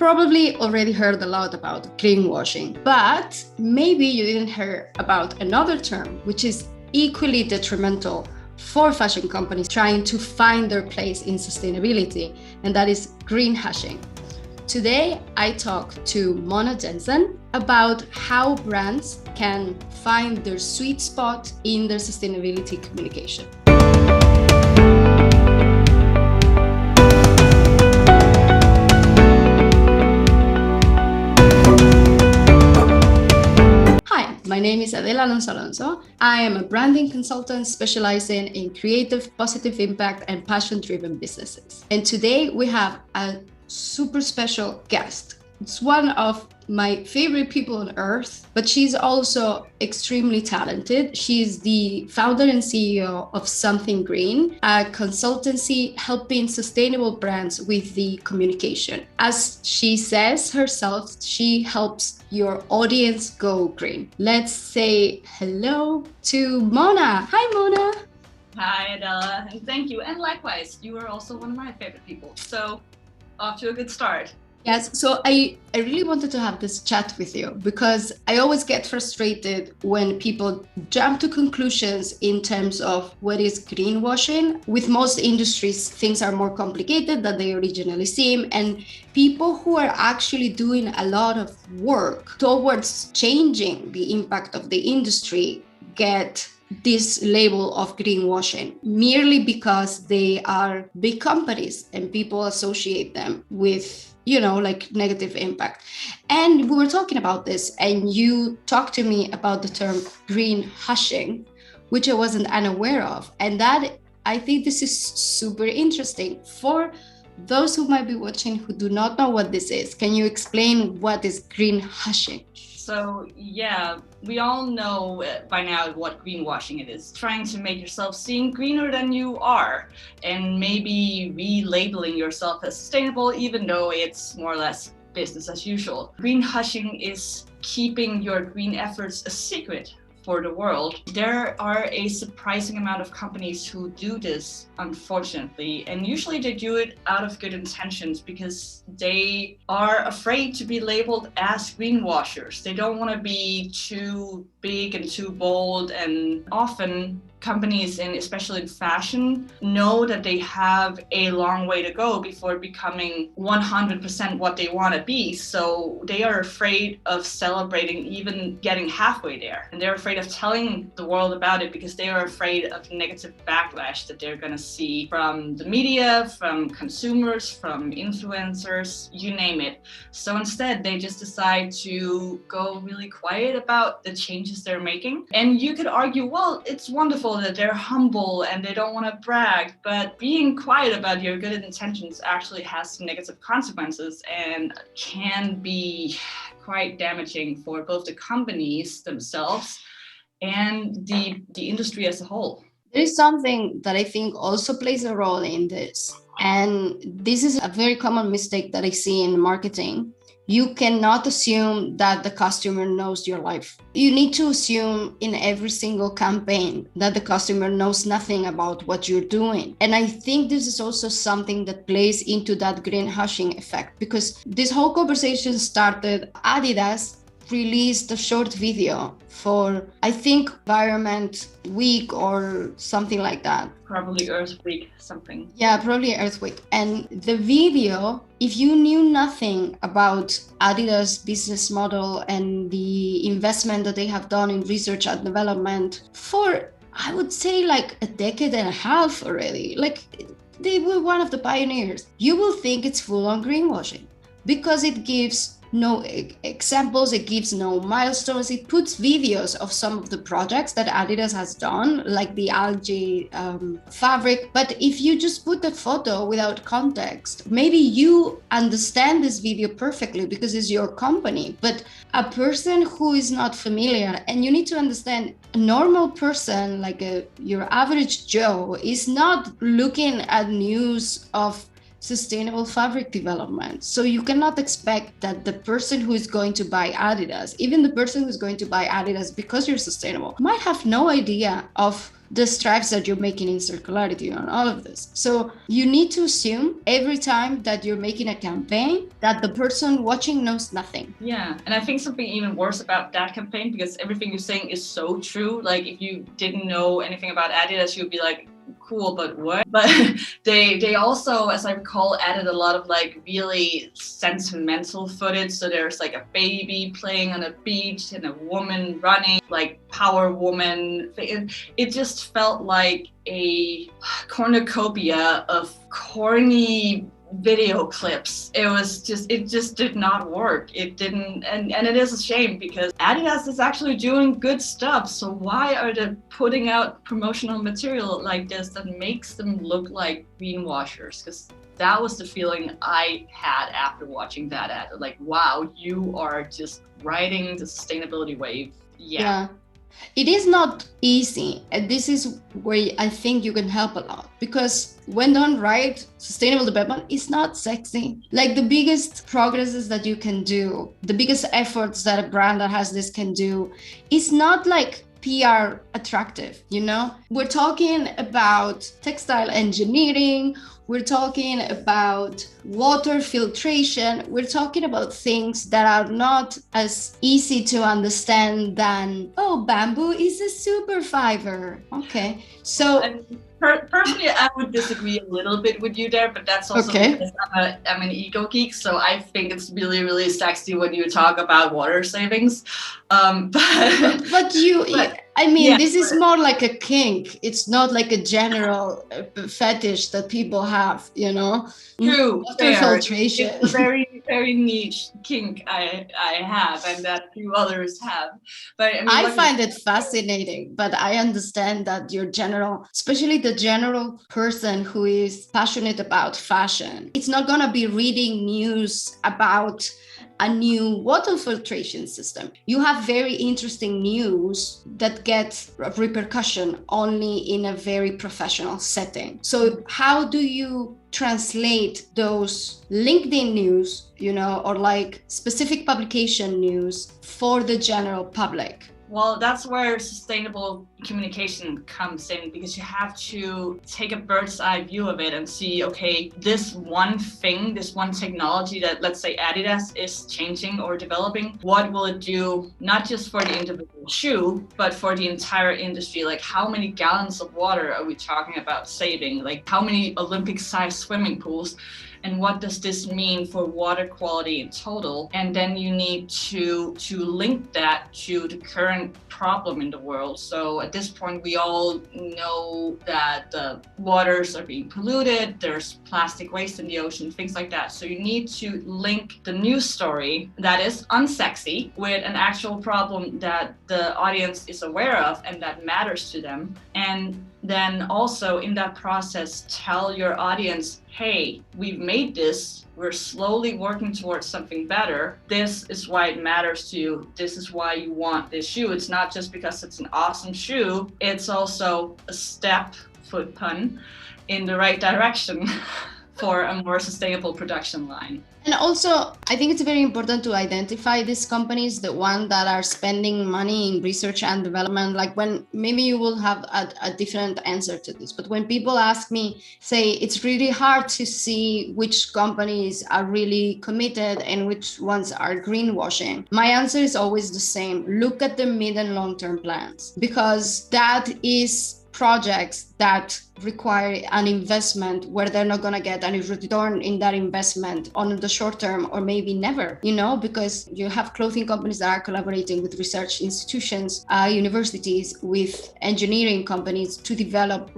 probably already heard a lot about greenwashing, but maybe you didn't hear about another term, which is equally detrimental for fashion companies trying to find their place in sustainability, and that is greenhushing. Today, I talk to Mona Jensen about how brands can find their sweet spot in their sustainability communication. Hi, my name is Adela Alonso. I am a branding consultant specializing in creative, positive impact, and passion-driven businesses. And today we have a super special guest. It's one of my favorite people on earth, but she's also extremely talented. She's the founder and CEO of Something Green, a consultancy helping sustainable brands with the communication. As she says herself, she helps your audience go green. Let's say hello to Mona. Hi, Mona. Hi, Adela, and thank you. And likewise, you are also one of my favorite people. So off to a good start. Yes, so I really wanted to have this chat with you because I always get frustrated when people jump to conclusions in terms of what is greenwashing. With most industries, things are more complicated than they originally seem, and people who are actually doing a lot of work towards changing the impact of the industry get this label of greenwashing merely because they are big companies and people associate them with, like negative impact. And we were talking about this and you talked to me about the term greenhushing, which I wasn't unaware of. And that, I think this is super interesting for those who might be watching who do not know what this is. Can you explain what is greenhushing? So yeah, we all know by now what greenwashing it is. Trying to make yourself seem greener than you are and maybe relabeling yourself as sustainable even though it's more or less business as usual. Greenhushing is keeping your green efforts a secret for the world. There are a surprising amount of companies who do this, unfortunately, and usually they do it out of good intentions because they are afraid to be labeled as greenwashers. They don't want to be too big and too bold, and often companies, especially in fashion, know that they have a long way to go before becoming 100% what they want to be. So they are afraid of celebrating even getting halfway there. And they're afraid of telling the world about it because they are afraid of negative backlash that they're going to see from the media, from consumers, from influencers, you name it. So instead, they just decide to go really quiet about the changes they're making. And you could argue, well, it's wonderful that they're humble and they don't want to brag, but being quiet about your good intentions actually has some negative consequences and can be quite damaging for both the companies themselves and the industry as a whole. There is something that I think also plays a role in this, and this is a very common mistake that I see in marketing. You cannot assume that the customer knows your life. You need to assume in every single campaign that the customer knows nothing about what you're doing. And I think this is also something that plays into that greenhushing effect, because this whole conversation started. Adidas released a short video for, I think, Environment Week or something like that. Probably Earth Week, something. Yeah, probably Earth Week. And the video, if you knew nothing about Adidas' business model and the investment that they have done in research and development for, I would say, like a decade and a half already, like they were one of the pioneers, you will think it's full on greenwashing because it gives no examples, it gives no milestones. It puts videos of some of the projects that Adidas has done, like the algae fabric. But if you just put the photo without context, maybe you understand this video perfectly because it's your company. But a person who is not familiar, and you need to understand, a normal person, like your average Joe, is not looking at news of sustainable fabric development. So you cannot expect that the person who is going to buy Adidas, even the person who's going to buy Adidas because you're sustainable, might have no idea of the strides that you're making in circularity on all of this. So you need to assume every time that you're making a campaign that the person watching knows nothing. Yeah, and I think something even worse about that campaign, because everything you're saying is so true. Like if you didn't know anything about Adidas, you'd be like, cool, but what? But they also, as I recall, added a lot of like really sentimental footage. So there's like a baby playing on a beach and a woman running, like Power Woman. It just felt like a cornucopia of corny video clips. It just did not work. It didn't, and it is a shame because Adidas is actually doing good stuff. So why are they putting out promotional material like this that makes them look like greenwashers? Because that was the feeling I had after watching that ad. Like, wow, you are just riding the sustainability wave. Yeah. It is not easy, and this is where I think you can help a lot, because when done right, sustainable development is not sexy. Like the biggest progresses that you can do, the biggest efforts that a brand that has this can do, is not like PR attractive, you know? We're talking about textile engineering, we're talking about water filtration, we're talking about things that are not as easy to understand than, oh, bamboo is a super fiber. Okay, so personally, I would disagree a little bit with you there, but that's also because I'm an eco geek, so I think it's really, really sexy when you talk about water savings. This is more like a kink. It's not like a general fetish that people have, you know. True, water filtration. It's a very, very niche kink I have, and that few others have. But I find it fascinating, but I understand that your general, especially the general person who is passionate about fashion, it's not gonna be reading news about a new water filtration system. You have very interesting news that get repercussion only in a very professional setting. So how do you translate those LinkedIn news, you know, or like specific publication news for the general public? Well, that's where sustainable communication comes in, because you have to take a bird's eye view of it and see, okay, this one thing, this one technology that, let's say, Adidas is changing or developing, what will it do not just for the individual shoe, but for the entire industry? Like, how many gallons of water are we talking about saving? Like, how many Olympic-sized swimming pools? And what does this mean for water quality in total? And then you need to link that to the current problem in the world. So at this point, we all know that the waters are being polluted, there's plastic waste in the ocean, things like that. So you need to link the news story that is unsexy with an actual problem that the audience is aware of and that matters to them. And then also in that process, tell your audience, hey, we've made this, we're slowly working towards something better. This is why it matters to you. This is why you want this shoe. It's not just because it's an awesome shoe, it's also a step, foot pun, in the right direction for a more sustainable production line. And also, I think it's very important to identify these companies, the ones that are spending money in research and development. Like when maybe you will have a different answer to this, but when people ask me, say, it's really hard to see which companies are really committed and which ones are greenwashing. My answer is always the same. Look at the mid and long-term plans, because that is projects that require an investment where they're not going to get any return in that investment on the short term, or maybe never, you know, because you have clothing companies that are collaborating with research institutions, universities, with engineering companies to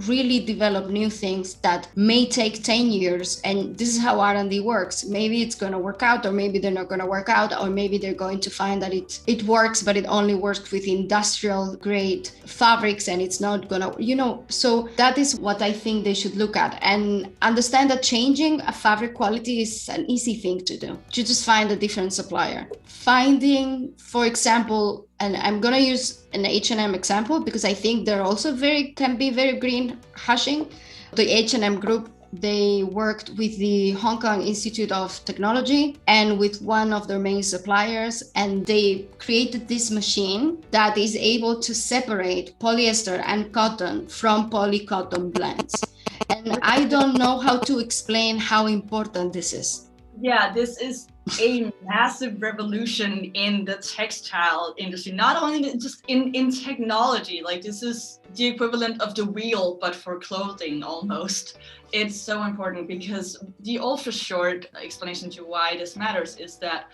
really develop new things that may take 10 years. And this is how R&D works. Maybe it's going to work out, or maybe they're not going to work out, or maybe they're going to find that it works, but it only works with industrial grade fabrics and it's not going to, you know. So that is what I think they should look at, and understand that changing a fabric quality is an easy thing to do. You just find a different supplier. Finding, for example, and I'm going to use an H&M example because I think they're also can be very greenhushing. The H&M group they worked with the Hong Kong Institute of Technology and with one of their main suppliers, and they created this machine that is able to separate polyester and cotton from polycotton blends. And I don't know how to explain how important this is. Yeah, this is a massive revolution in the textile industry, not only just in technology. Like, this is the equivalent of the wheel, but for clothing almost. It's so important because the ultra short explanation to why this matters is that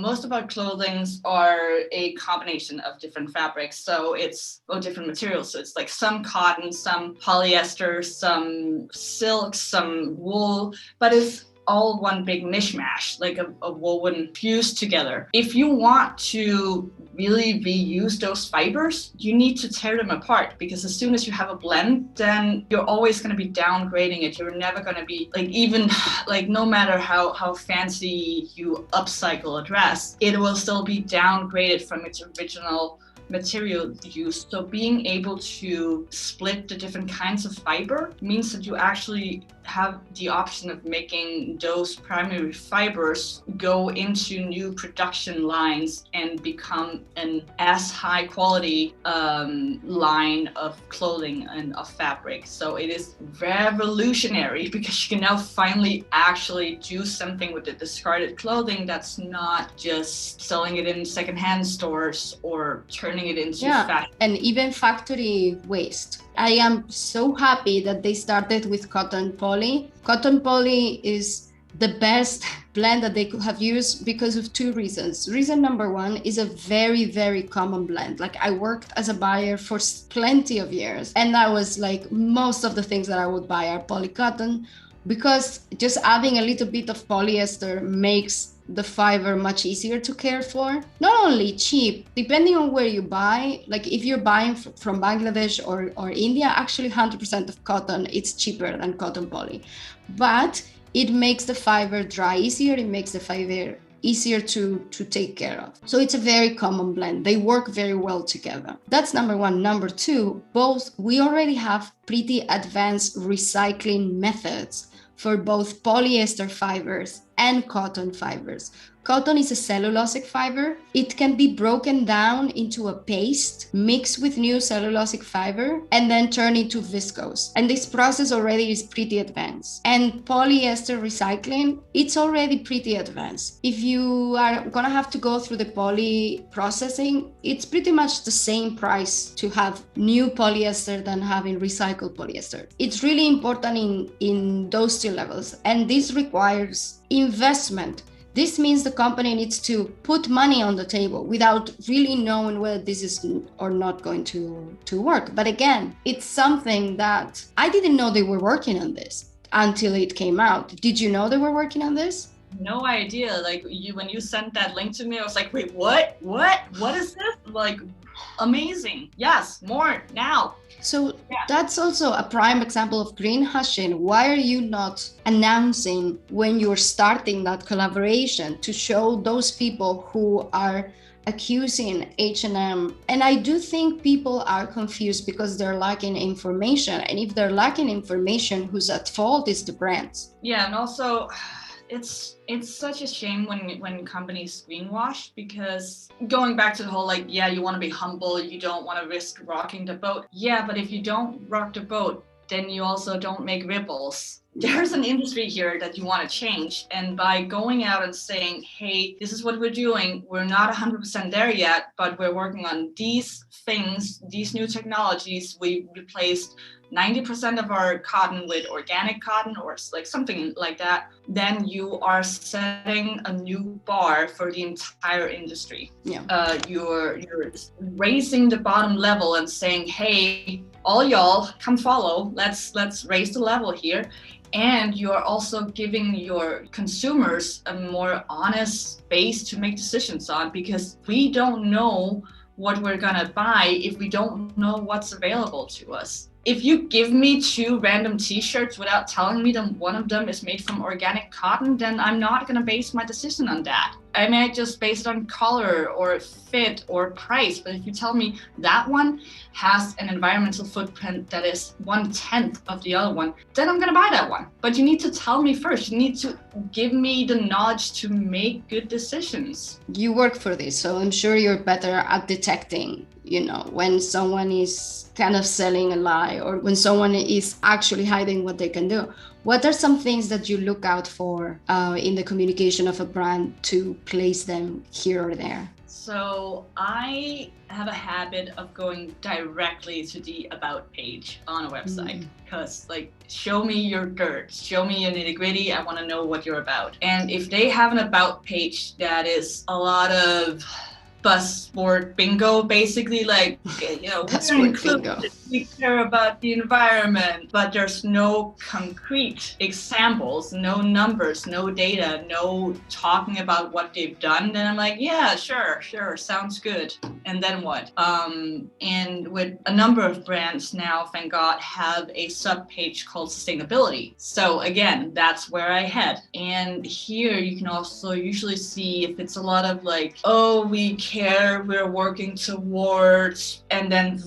most of our clothings are a combination of different fabrics. So it's different materials. So it's like some cotton, some polyester, some silk, some wool, but it's all one big mishmash, like a woven fused together. If you want to really reuse those fibers, you need to tear them apart, because as soon as you have a blend, then you're always going to be downgrading it. You're never going to be like, even like, no matter how fancy you upcycle a dress, it will still be downgraded from its original material use. So being able to split the different kinds of fiber means that you actually have the option of making those primary fibers go into new production lines and become an as high quality line of clothing and of fabric. So it is revolutionary, because you can now finally actually do something with the discarded clothing that's not just selling it in secondhand stores or turning it into fashion. And even factory waste. I am so happy that they started with cotton poly. Cotton poly is the best blend that they could have used because of two reasons. Reason number one is a very, very common blend. Like, I worked as a buyer for plenty of years, and I was like, most of the things that I would buy are polycotton, because just adding a little bit of polyester makes the fiber much easier to care for. Not only cheap, depending on where you buy, like if you're buying from Bangladesh or India, actually 100% of cotton, it's cheaper than cotton poly. But it makes the fiber dry easier, it makes the fiber easier to take care of. So it's a very common blend. They work very well together. That's number one. Number two, we already have pretty advanced recycling methods for both polyester fibers and cotton fibers. Cotton is a cellulosic fiber. It can be broken down into a paste, mixed with new cellulosic fiber, and then turned into viscose. And this process already is pretty advanced. And polyester recycling, it's already pretty advanced. If you are gonna have to go through the poly processing, it's pretty much the same price to have new polyester than having recycled polyester. It's really important in those two levels. And this requires investment. This means the company needs to put money on the table without really knowing whether this is or not going to work. But again, it's something that I didn't know they were working on this until it came out. Did you know they were working on this? No idea. Like, when you sent that link to me, I was like, wait, what is this? Like, amazing. Yes, more now. So that's also a prime example of greenhushing. Why are you not announcing when you're starting that collaboration to show those people who are accusing H&M? And I do think people are confused because they're lacking information. And if they're lacking information, who's at fault is the brands. Yeah, and also it's such a shame when companies greenwash, because going back to the whole, like, yeah, you want to be humble, you don't want to risk rocking the boat. Yeah, but if you don't rock the boat, then you also don't make ripples. There's an industry here that you want to change. And by going out and saying, hey, this is what we're doing, we're not 100% there yet, but we're working on these things, these new technologies. We replaced 90% of our cotton with organic cotton, or like something like that, then you are setting a new bar for the entire industry. Yeah. You're raising the bottom level and saying, hey, all y'all, come follow. Let's raise the level here. And you're also giving your consumers a more honest base to make decisions on, because we don't know what we're gonna buy if we don't know what's available to us. If you give me 2 random t-shirts without telling me that one of them is made from organic cotton, then I'm not gonna base my decision on that. I might just based on color or fit or price. But if you tell me that one has an environmental footprint that is 1/10 of the other one, then I'm gonna buy that one. But you need to tell me first. You need to give me the knowledge to make good decisions. You work for this, so I'm sure you're better at detecting, when someone is kind of selling a lie or when someone is actually hiding what they can do. What are some things that you look out for in the communication of a brand to place them here or there? So I have a habit of going directly to the about page on a website because show me your dirt, show me your nitty gritty. I want to know what you're about. And if they have an about page that is a lot of buzzword bingo, basically we're included, we care about the environment, but there's no concrete examples, no numbers, no data, no talking about what they've done, then I'm like, yeah, sure, sounds good. And then what? And with a number of brands now, thank God, have a sub page called sustainability. So again, that's where I head. And here you can also usually see if it's a lot of we care, we're working towards, and then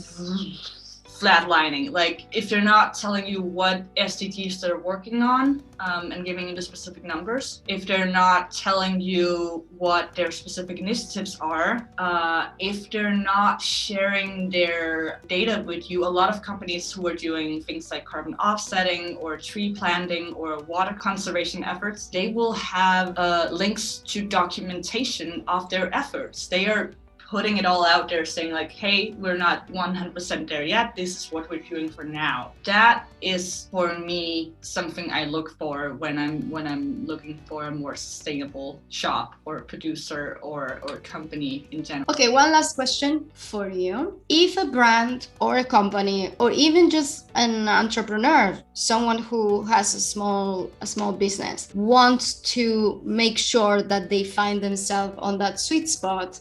flatlining. If they're not telling you what SDGs they're working on and giving you the specific numbers, if they're not telling you what their specific initiatives are, if they're not sharing their data with you, a lot of companies who are doing things like carbon offsetting or tree planting or water conservation efforts, they will have links to documentation of their efforts. They are putting it all out there saying hey, we're not 100% there yet. This is what we're doing for now. That is for me something I look for when I'm looking for a more sustainable shop or producer or company in general. Okay, one last question for you. If a brand or a company or even just an entrepreneur, someone who has a small business, wants to make sure that they find themselves on that sweet spot,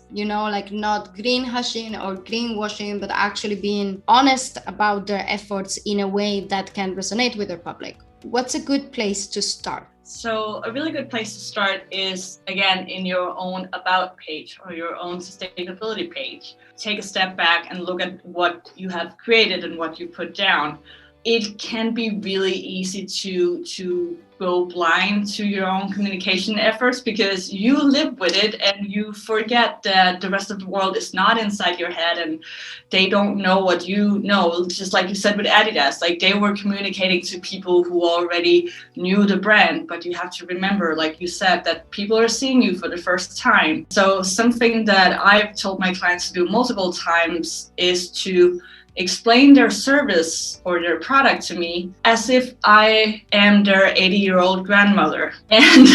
not greenhushing or greenwashing, but actually being honest about their efforts in a way that can resonate with their public, what's a good place to start? So a really good place to start is, again, in your own about page or your own sustainability page. Take a step back and look at what you have created and what you put down. It can be really easy to go blind to your own communication efforts because you live with it and you forget that the rest of the world is not inside your head and they don't know what you know. Just like you said with Adidas, they were communicating to people who already knew the brand, but you have to remember, like you said, that people are seeing you for the first time. So something that I've told my clients to do multiple times is to explain their service or their product to me as if I am their 80-year-old grandmother. And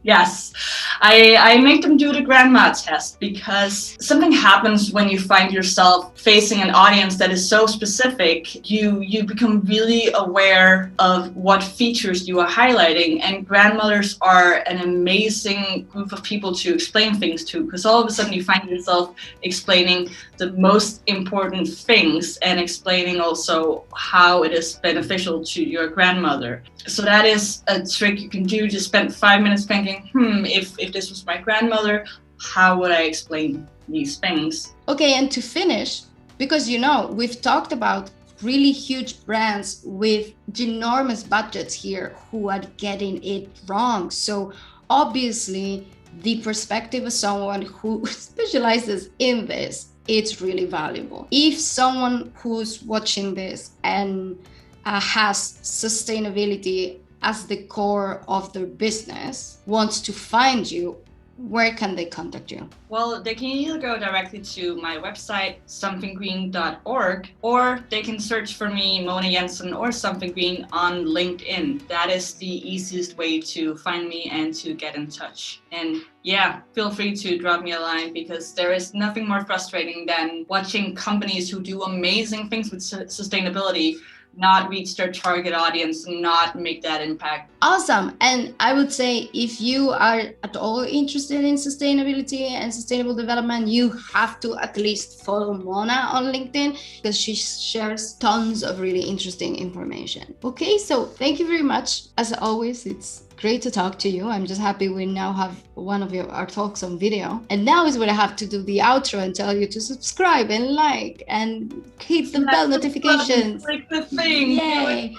yes, I make them do the grandma test because something happens when you find yourself facing an audience that is so specific. You become really aware of what features you are highlighting, and grandmothers are an amazing group of people to explain things to, because all of a sudden you find yourself explaining the most important things and explaining also how it is beneficial to your grandmother. So that is a trick you can do. Just spend 5 minutes thinking, if this was my grandmother, how would I explain these things? Okay, and to finish, because we've talked about really huge brands with ginormous budgets here who are getting it wrong. So obviously the perspective of someone who specializes in this, it's really valuable. If someone who's watching this and has sustainability as the core of their business wants to find you, where can they contact you? Well, they can either go directly to my website, somethinggreen.org, or they can search for me, Mona Jensen or Something Green on LinkedIn. That is the easiest way to find me and to get in touch. And yeah, feel free to drop me a line, because there is nothing more frustrating than watching companies who do amazing things with sustainability not reach their target audience and not make that impact. Awesome. And I would say if you are at all interested in sustainability and sustainable development, you have to at least follow Mona on LinkedIn, because she shares tons of really interesting information. Okay, so thank you very much. As always, it's great to talk to you. I'm just happy we now have one of our talks on video. And now is when I have to do the outro and tell you to subscribe and like and hit the bell notifications. Click the thing. Yay.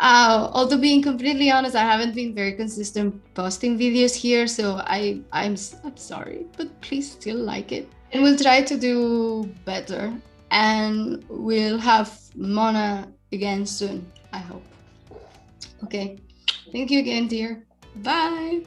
Although being completely honest, I haven't been very consistent posting videos here, so I'm sorry, but please still like it. And we'll try to do better. And we'll have Mona again soon, I hope. Okay. Thank you again, dear. Bye.